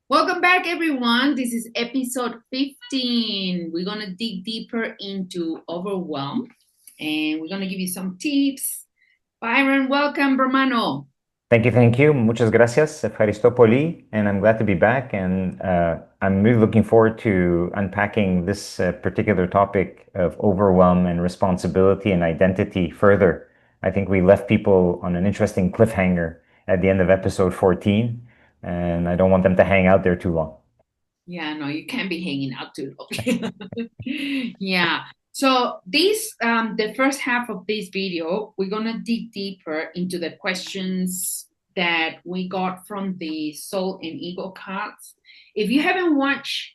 Welcome back, everyone. This is episode 15. We're going to dig deeper into Overwhelm and we're going to give you some tips. Byron, welcome, Romano. Thank you. Muchas gracias. Ευχαριστώ πολύ. And I'm glad to be back. And I'm really looking forward to unpacking this particular topic of overwhelm and responsibility and identity further. I think we left people on an interesting cliffhanger at the end of episode 14, and I don't want them to hang out there too long. Yeah, no, you can't be hanging out too long. Yeah. So the first half of this video, we're gonna dig deeper into the questions that we got from the soul and ego cards. If you haven't watched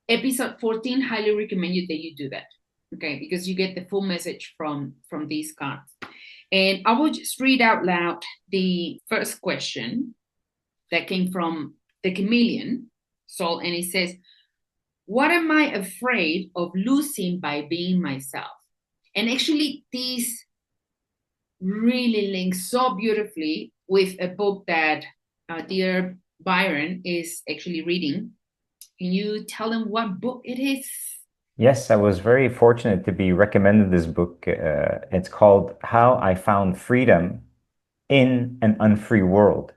episode 14, highly recommend you that you do that. Okay, because you get the full message from these cards. And I will just read out loud the first question that came from the chameleon soul, and it says, what am I afraid of losing by being myself? And actually, this really links so beautifully with a book that dear Byron is actually reading. Can you tell them what book it is? Yes, I was very fortunate to be recommended this book. It's called How I Found Freedom in an Unfree World.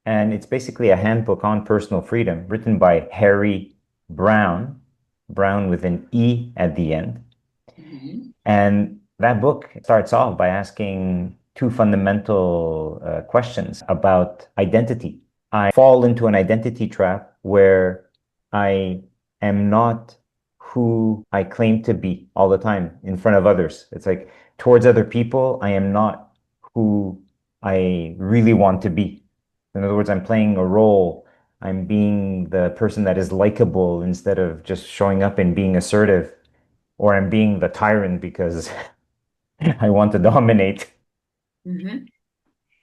And it's basically a handbook on personal freedom written by Harry Brown, Brown with an E at the end. Mm-hmm. And that book starts off by asking two fundamental questions about identity. I fall into an identity trap where I am not who I claim to be all the time in front of others. It's like towards other people, I am not who I really want to be. In other words, I'm playing a role. I'm being the person that is likable instead of just showing up and being assertive, or I'm being the tyrant because I want to dominate. Mm-hmm.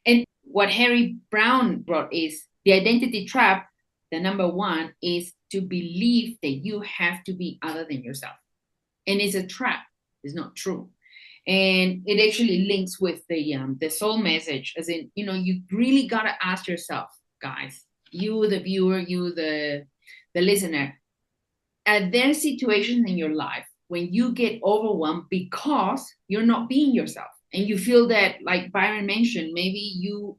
And what Harry Brown brought is the identity trap. The number one is to believe that you have to be other than yourself. And it's a trap. It's not true. And it actually links with the soul message, as in, you really gotta ask yourself, guys, you the viewer, you the listener, are there situations in your life when you get overwhelmed because you're not being yourself and you feel that, like Byron mentioned, maybe you're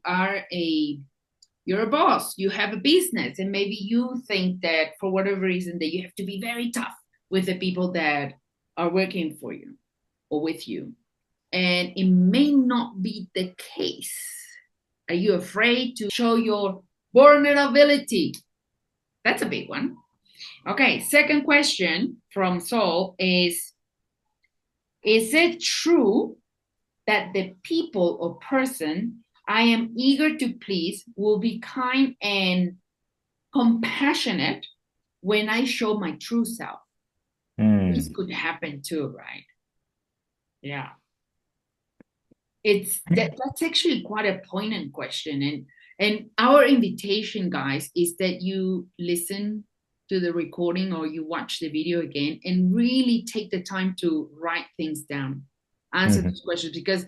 a boss, you have a business, and maybe you think that for whatever reason that you have to be very tough with the people that are working for you or with you, and it may not be the case. Are you afraid to show your vulnerability? That's a big one. Okay, second question from Saul is it true that the people or person I am eager to please will be kind and compassionate when I show my true self? This Hmm. could happen too, right? Yeah. That's actually quite a poignant question. And our invitation, guys, is that you listen to the recording or you watch the video again and really take the time to write things down, answer Mhm. those questions, because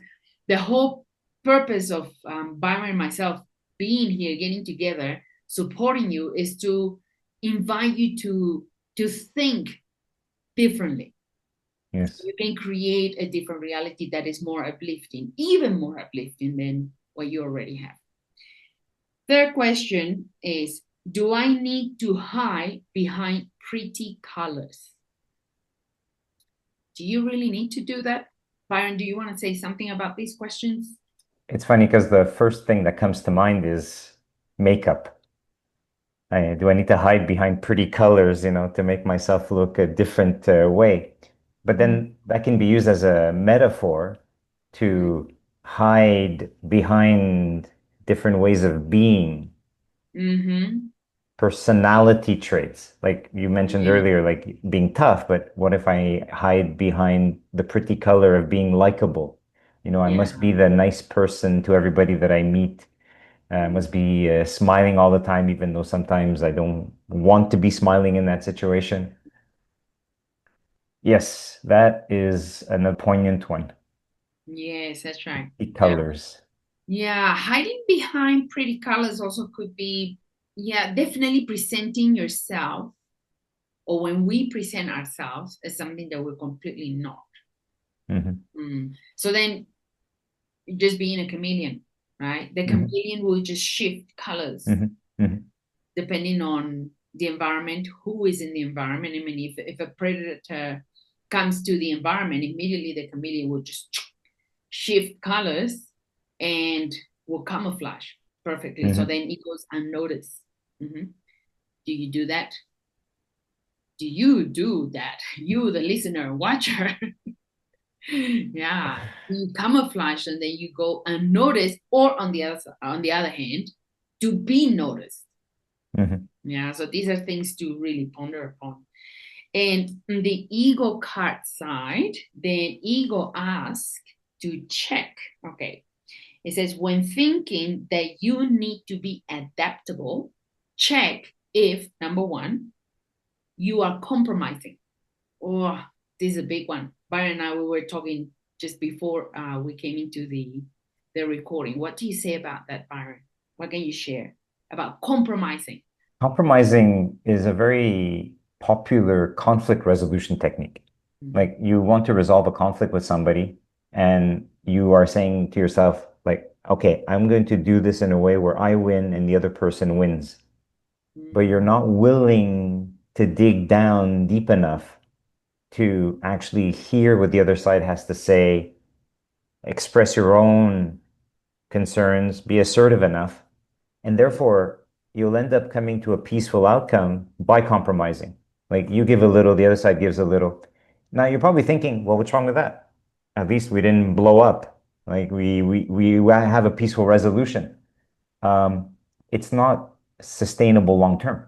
the whole purpose of Byron and myself being here, getting together, supporting you, is to invite you to think differently. Yes. You can create a different reality that is more uplifting, even more uplifting than what you already have. Third question is, do I need to hide behind pretty colors? Do you really need to do that? Byron, do you want to say something about these questions? It's funny because the first thing that comes to mind is makeup. Do I need to hide behind pretty colors, to make myself look a different way? But Mm-hmm. then that can be used as a metaphor to hide behind different ways of being, Mm-hmm. personality traits. Like you mentioned Yeah. earlier, like being tough, but what if I hide behind the pretty color of being likable? I Yeah. must be the nice person to everybody that I meet. I must be smiling all the time, even though sometimes I don't want to be smiling in that situation. Yes, that is another poignant one. Yes, that's right. The Yeah. colors. Yeah. Hiding behind pretty colors also could be. yeah, definitely presenting yourself, or when we present ourselves as something that we're completely not. So then just being a chameleon, right? The chameleon will just shift colors depending on the environment, who is in the environment. I mean, if a predator comes to the environment, immediately the chameleon will just shift colors and will camouflage perfectly. So then it goes unnoticed. Do you do that? Do you do that? You, the listener, watcher. Yeah, you camouflage and then you go unnoticed, or on the other hand, to be noticed. Yeah, so these are things to really ponder upon. And on the ego card side, then ego asks to check. Okay, it says when thinking that you need to be adaptable, check if number one, you are compromising. Oh, this is a big one. Byron and I, we were talking just before we came into the recording. What do you say about that, Byron? What can you share about compromising? Compromising is a very popular conflict resolution technique. Like you want to resolve a conflict with somebody and you are saying to yourself, like, okay, I'm going to do this in a way where I win and the other person wins. But you're not willing to dig down deep enough to actually hear what the other side has to say, express your own concerns, be assertive enough, and therefore you'll end up coming to a peaceful outcome by compromising. Like you give a little, the other side gives a little. Now you're probably thinking, well, what's wrong with that? At least we didn't blow up. Like we have a peaceful resolution. It's not sustainable long term.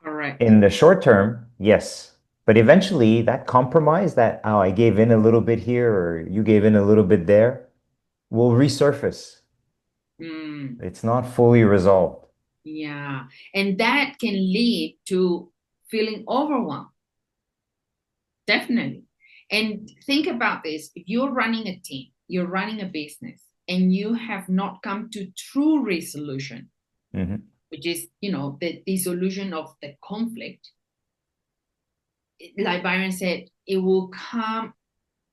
Correct. In the short term, yes. But eventually that compromise that, oh, I gave in a little bit here or you gave in a little bit there will resurface. It's not fully resolved. Yeah. And that can lead to feeling overwhelmed. Definitely. And think about this. If you're running a team, you're running a business, and you have not come to true resolution, which is, the dissolution of the conflict, like Byron said, it will come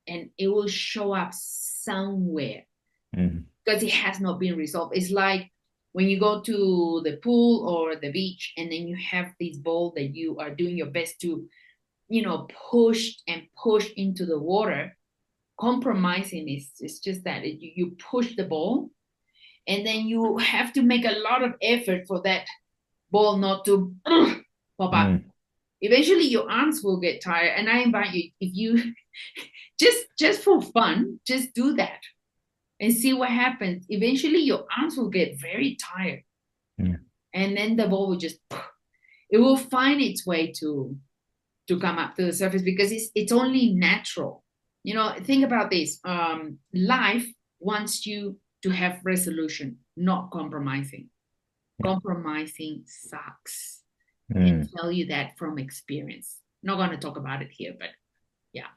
and it will show up somewhere because it has not been resolved. It's like when you go to the pool or the beach and then you have this ball that you are doing your best to, push and push into the water. Compromising is just that you push the ball and then you have to make a lot of effort for that ball not to pop up. Eventually your arms will get tired, and I invite you, if you just for fun, just do that and see what happens. Eventually your arms will get very tired, and then the ball will just it will find its way to come up to the surface because it's only natural. Think about this. Life wants you to have resolution, not compromising. Compromising sucks. I can tell you that from experience. Not going to talk about it here, but yeah.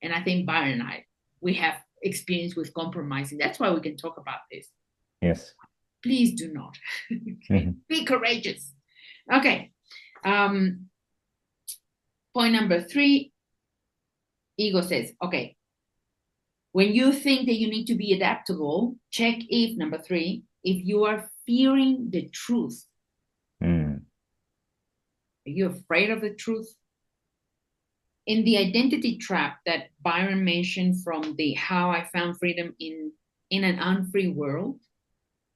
And I think Byron and I, we have experience with compromising. That's why we can talk about this. Yes. Please do not. Okay. Be courageous. Okay. Point number 3, ego says, okay, when you think that you need to be adaptable, check if, number 3, if you are fearing the truth. Are you afraid of the truth? In the identity trap that Byron mentioned from the How I Found Freedom in an Unfree World,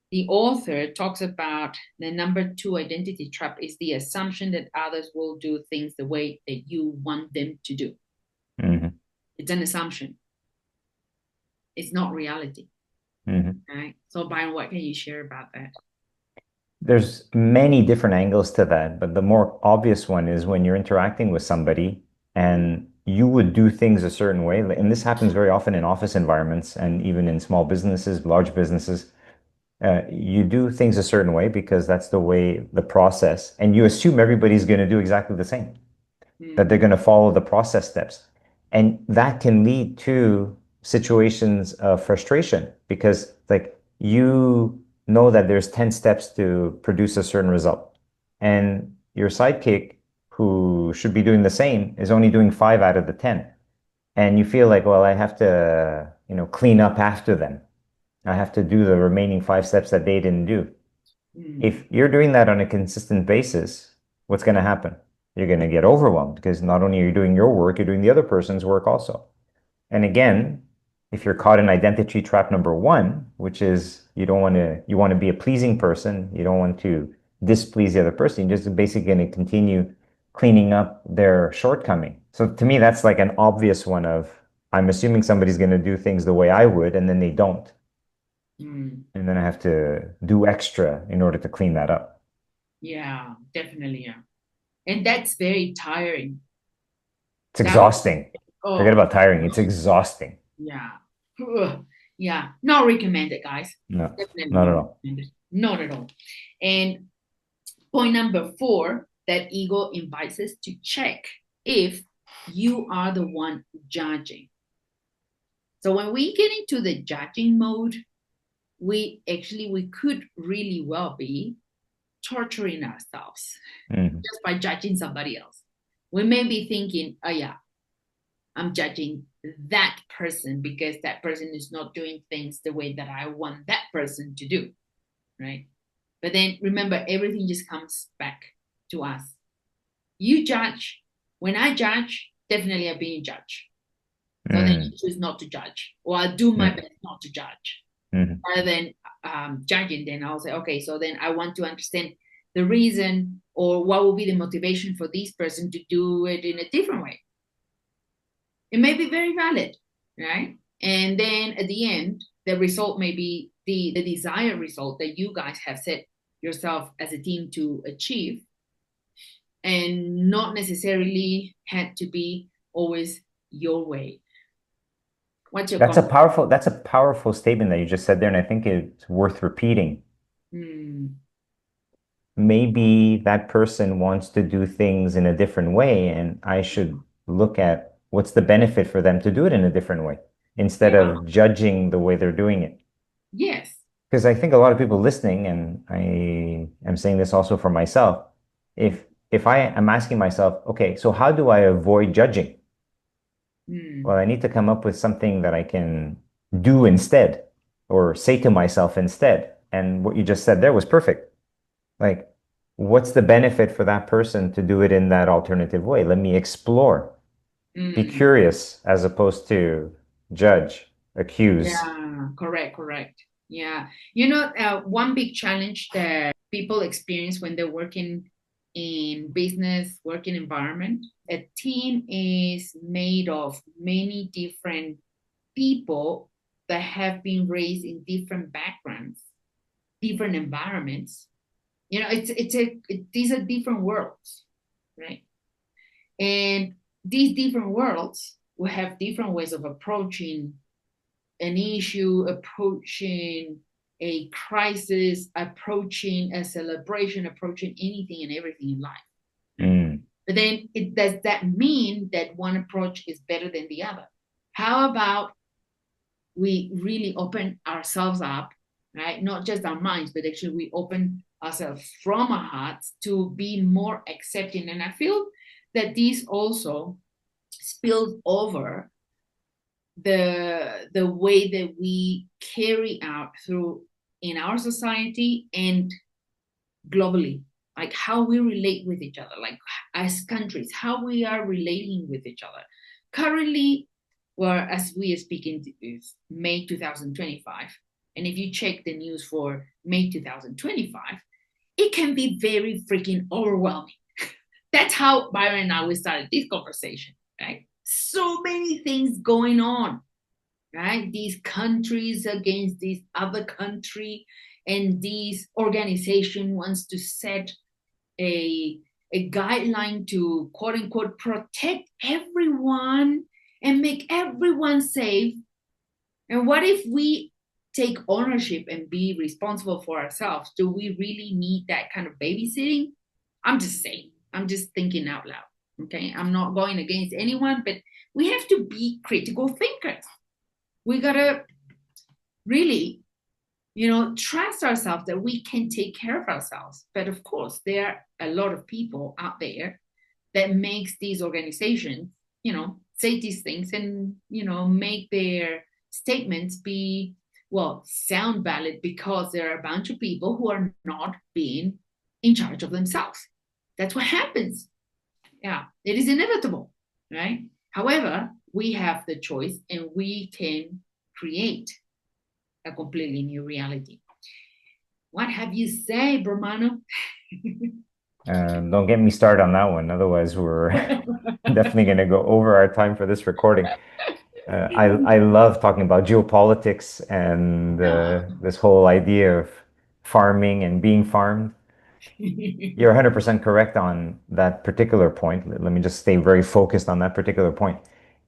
the author talks about the number 2 identity trap is the assumption that others will do things the way that you want them to do. It's an assumption. It's not reality. Right? So Byron, what can you share about that? There's many different angles to that, but the more obvious one is when you're interacting with somebody and you would do things a certain way. And this happens very often in office environments and even in small businesses, large businesses. You do things a certain way because that's the way, the process, and you assume everybody's going to do exactly the same, that they're going to follow the process steps. And that can lead to situations of frustration because like you know that there's 10 steps to produce a certain result. And your sidekick, who should be doing the same, is only doing 5 out of the 10. And you feel like, well, I have to, clean up after them. I have to do the remaining 5 steps that they didn't do. If you're doing that on a consistent basis, what's going to happen? You're going to get overwhelmed because not only are you doing your work, you're doing the other person's work also. And again, if you're caught in identity trap number 1, which is you want to be a pleasing person, you don't want to displease the other person, you're just basically going to continue cleaning up their shortcoming. So to me, that's like an obvious one of, I'm assuming somebody's going to do things the way I would, and then they don't. And then I have to do extra in order to clean that up. Yeah, definitely. Yeah. And that's very tiring. It's exhausting. Forget about tiring. It's exhausting. Yeah. Yeah. Not recommended, guys. No, definitely not at all. Not at all. And point number 4, that ego invites us to check if you are the one judging. So when we get into the judging mode, we could really well be torturing ourselves just by judging somebody else. We may be thinking, oh yeah, I'm judging that person because that person is not doing things the way that I want that person to do, right? But then remember, everything just comes back to us. You judge. When I judge, definitely I'm being judged. So then you choose not to judge, or I'll do my best not to judge. Rather than judging, then I'll say, okay, so then I want to understand the reason or what will be the motivation for this person to do it in a different way. It may be very valid, right? And then at the end, the result may be the desired result that you guys have set yourself as a team to achieve, and not necessarily had to be always your way. What's your That's a powerful statement that you just said there, and I think it's worth repeating. Maybe that person wants to do things in a different way, and I should look at what's the benefit for them to do it in a different way instead of judging the way they're doing it. Yes. Because I think a lot of people listening, and I am saying this also for myself, if I am asking myself, okay, so how do I avoid judging? Well, I need to come up with something that I can do instead or say to myself instead. And what you just said there was perfect. Like, what's the benefit for that person to do it in that alternative way? Let me explore. Be curious as opposed to judge, accuse. Yeah, correct. Yeah. One big challenge that people experience when they're working in business, working environment, a team is made of many different people that have been raised in different backgrounds, different environments. These are different worlds, right? And these different worlds will have different ways of approaching an issue, approaching a crisis, approaching a celebration, approaching anything and everything in life. But then does that mean that one approach is better than the other? How about we really open ourselves up, right? Not just our minds, but actually we open ourselves from our hearts to be more accepting. And I feel that this also spills over the way that we carry out through in our society and globally, like how we relate with each other, like as countries, how we are relating with each other. Currently, as we are speaking, is May 2025. And if you check the news for May 2025, it can be very freaking overwhelming. That's how Byron and I, we started this conversation, right? So many things going on, right? These countries against this other country, and this organization wants to set a guideline to quote unquote protect everyone and make everyone safe. And what if we take ownership and be responsible for ourselves? Do we really need that kind of babysitting? I'm just saying, I'm just thinking out loud. Okay, I'm not going against anyone, but we have to be critical thinkers. We gotta really trust ourselves that we can take care of ourselves. But of course, there are a lot of people out there that makes these organizations, say these things and, make their statements be, well, sound valid because there are a bunch of people who are not being in charge of themselves. That's what happens. Yeah, it is inevitable, right? However, we have the choice and we can create a completely new reality. What have you say, Brahmano? Don't get me started on that one. Otherwise, we're definitely going to go over our time for this recording. I love talking about geopolitics and this whole idea of farming and being farmed. You're 100% correct on that particular point. Let me just stay very focused on that particular point.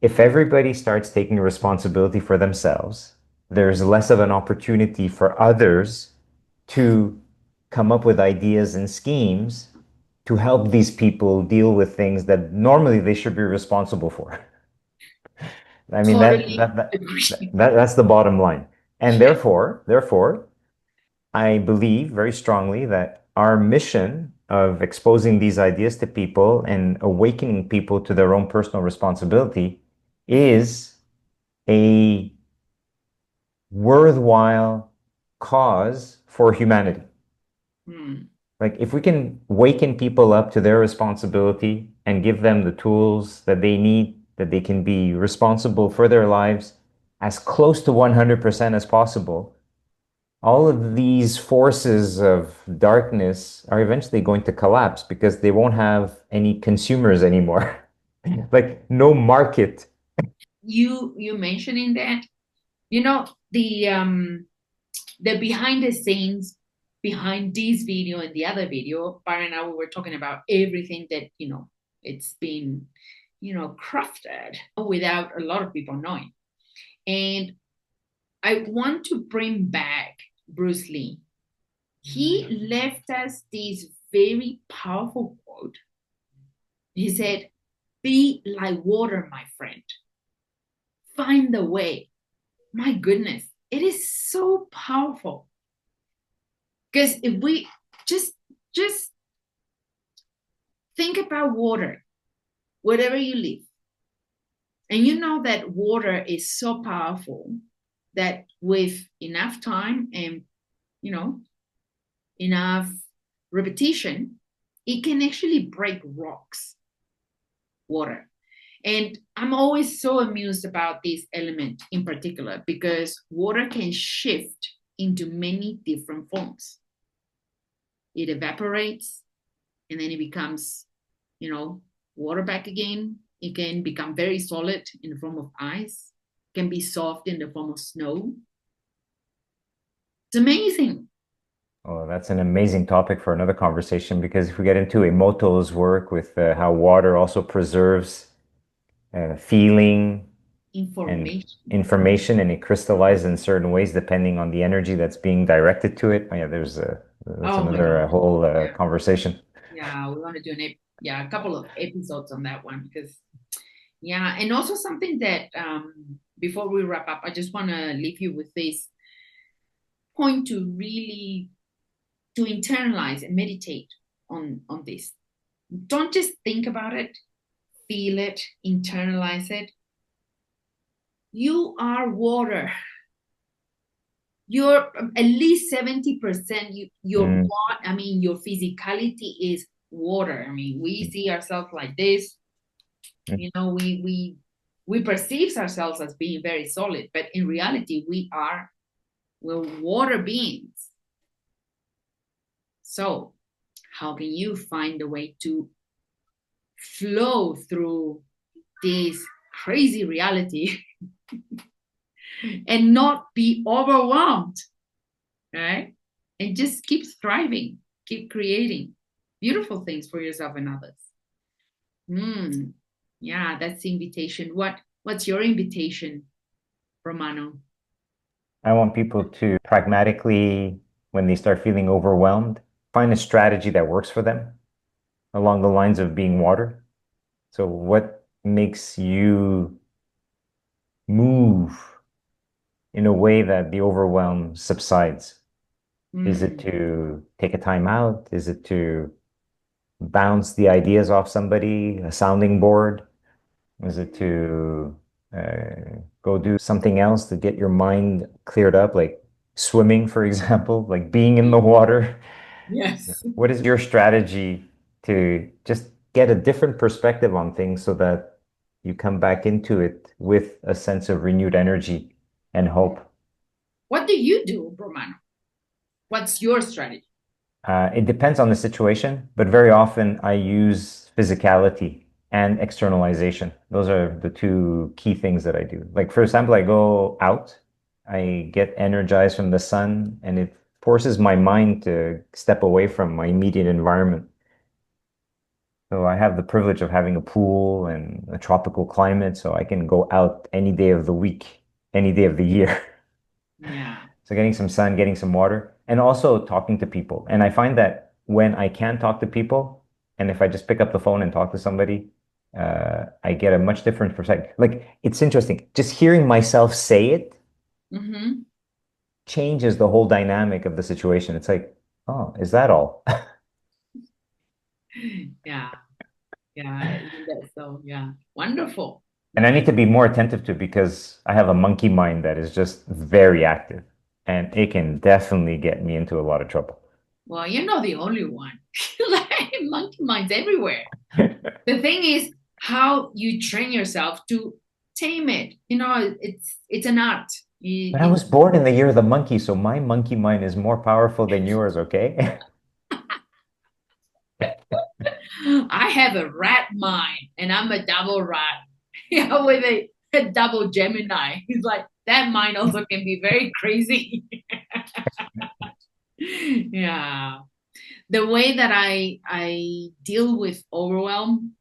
If everybody starts taking responsibility for themselves, there's less of an opportunity for others to come up with ideas and schemes to help these people deal with things that normally they should be responsible for. I mean, Totally agree. that's the bottom line. And therefore, I believe very strongly that our mission of exposing these ideas to people and awakening people to their own personal responsibility is a worthwhile cause for humanity. Like if we can waken people up to their responsibility and give them the tools that they need, that they can be responsible for their lives as close to 100% as possible, all of these forces of darkness are eventually going to collapse because they won't have any consumers anymore. Like no market. You mentioning that, the behind the scenes behind this video and the other video, Byron and I, we were talking about everything that, it's been, crafted without a lot of people knowing. And I want to bring back Bruce Lee. He left us this very powerful quote. He said, "Be like water, my friend. Find the way." My goodness, it is so powerful. Because if we just think about water, wherever you live, and you know that water is so powerful that with enough time and, enough repetition, it can actually break rocks, water. And I'm always so amused about this element in particular because water can shift into many different forms. It evaporates and then it becomes, water back again. It can become very solid in the form of ice, it can be soft in the form of snow. It's amazing. Oh, that's an amazing topic for another conversation because if we get into Emoto's work with how water also preserves feeling and information, and it crystallizes in certain ways depending on the energy that's being directed to it. Oh, yeah, that's another whole conversation. Yeah, we want to do a couple of episodes on that one because, yeah, and also something that before we wrap up, I just want to leave you with this point to really to internalize and meditate on this. Don't just think about it, feel it, internalize it. You are water. You're at least 70%. Your physicality is water. I mean, we see ourselves like this. We perceive ourselves as being very solid, but in reality, we're water beings. So, how can you find a way to flow through this crazy reality and not be overwhelmed, right? And just keep thriving, keep creating beautiful things for yourself and others. Yeah, that's the invitation. What's your invitation, Romano? I want people to pragmatically, when they start feeling overwhelmed, find a strategy that works for them along the lines of being water. So what makes you move in a way that the overwhelm subsides? Is it Mm. to take a time out? Is it to bounce the ideas off somebody, a sounding board? Is it to go do something else to get your mind cleared up, like swimming, for example, like being in the water? Yes. What is your strategy to just get a different perspective on things so that you come back into it with a sense of renewed energy and hope? What do you do, Romano? What's your strategy? It depends on the situation, but very often I use physicality and externalization. Those are the two key things that I do. Like, for example, I go out, I get energized from the sun, and it forces my mind to step away from my immediate environment. So I have the privilege of having a pool and a tropical climate, so I can go out any day of the week, any day of the year. Yeah. So getting some sun, getting some water, and also talking to people. And I find that when I can talk to people, and if I just pick up the phone and talk to somebody, I get a much different perspective. Like, it's interesting. Just hearing myself say it Mm-hmm. changes the whole dynamic of the situation. It's like, oh, is that all? Yeah. Yeah. Isn't that so? Yeah. Wonderful. And I need Nice. to be more attentive to because I have a monkey mind that is just very active and it can definitely get me into a lot of trouble. Well, you're not the only one. Like monkey minds everywhere. The thing is how you train yourself to tame it. It's an art. But I was born in the year of the monkey, so my monkey mind is more powerful than yours, okay? I have a rat mind, and I'm a double rat. Yeah, with a double Gemini. He's like that mind also can be very crazy. Yeah. The way that I deal with overwhelm,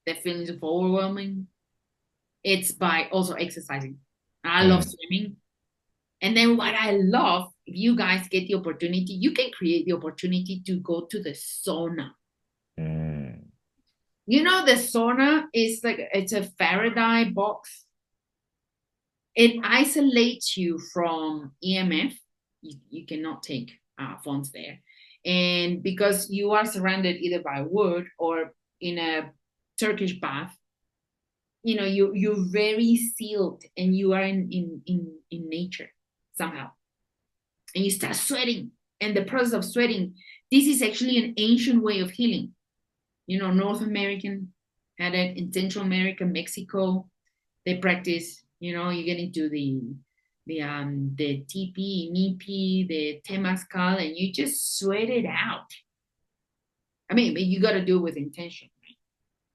the feelings of overwhelming, it's by also exercising. I love Mm, swimming. And then what I love, if you guys get the opportunity, you can create the opportunity to go to the sauna. mm, The sauna is like it's a Faraday box. It isolates you from EMF. You cannot take phones there. And because you are surrounded either by wood or in a Turkish bath, you're very sealed and you are in nature somehow. And you start sweating. And the process of sweating, this is actually an ancient way of healing. North American had it, in Central America, Mexico, they practice. You get into the TP, NIPI, the Temazcal, and you just sweat it out. I mean, but you got to do it with intention. Right?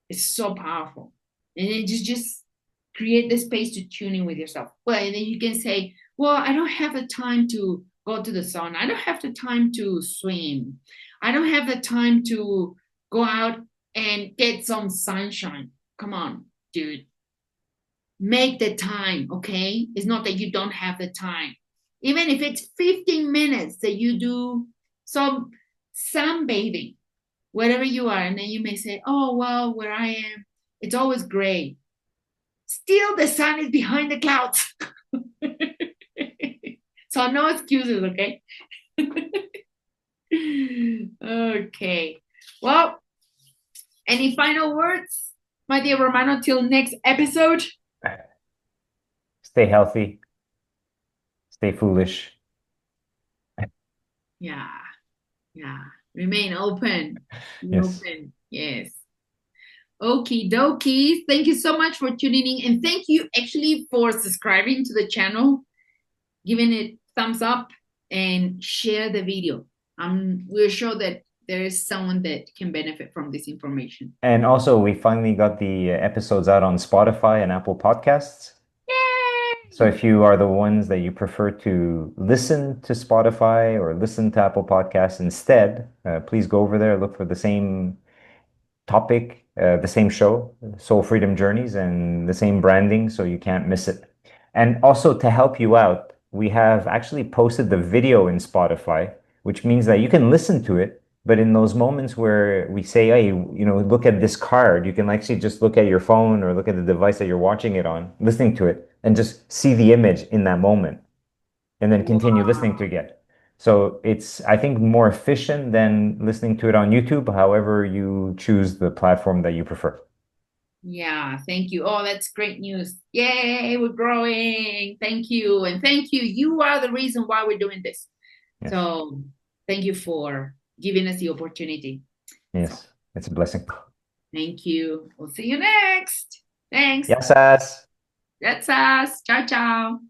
It's so powerful, and then just create the space to tune in with yourself. Well, and then you can say, "Well, I don't have the time to go to the sauna. I don't have the time to swim. I don't have the time to go out and get some sunshine." Come on, dude. Make the time, okay? It's not that you don't have the time. Even if it's 15 minutes that you do some sunbathing, wherever you are, and then you may say, "Oh, well, where I am, it's always gray." Still, the sun is behind the clouds. So, no excuses, okay? Okay. Well, any final words, my dear Romano, till next episode? Stay healthy, stay foolish. Yeah. Yeah. Remain open. Be Yes. open. Yes. Okie dokie. Thank you so much for tuning in. And thank you actually for subscribing to the channel, giving it thumbs up, and share the video. We're sure that there is someone that can benefit from this information. And also, we finally got the episodes out on Spotify and Apple Podcasts. So Yay! if you are the ones that you prefer to listen to Spotify or listen to Apple Podcasts instead, please go over there, look for the same topic, the same show, Soul Freedom Journeys, and the same branding, so you can't miss it. And also to help you out, we have actually posted the video in Spotify, which means that you can listen to it, But in those moments where we say, hey, look at this card, you can actually just look at your phone or look at the device that you're watching it on, listening to it, and just see the image in that moment and then continue listening to Wow. it. So it's, I think, more efficient than listening to it on YouTube, however you choose the platform that you prefer. Yeah, thank you. Oh, that's great news. Yay, we're growing. Thank you. And thank you. You are the reason why we're doing this. Yes. So thank you for giving us the opportunity. So Yes. It's a blessing. thank you. We'll see you next. Thanks. Yes, ass. That's us. Ciao, ciao.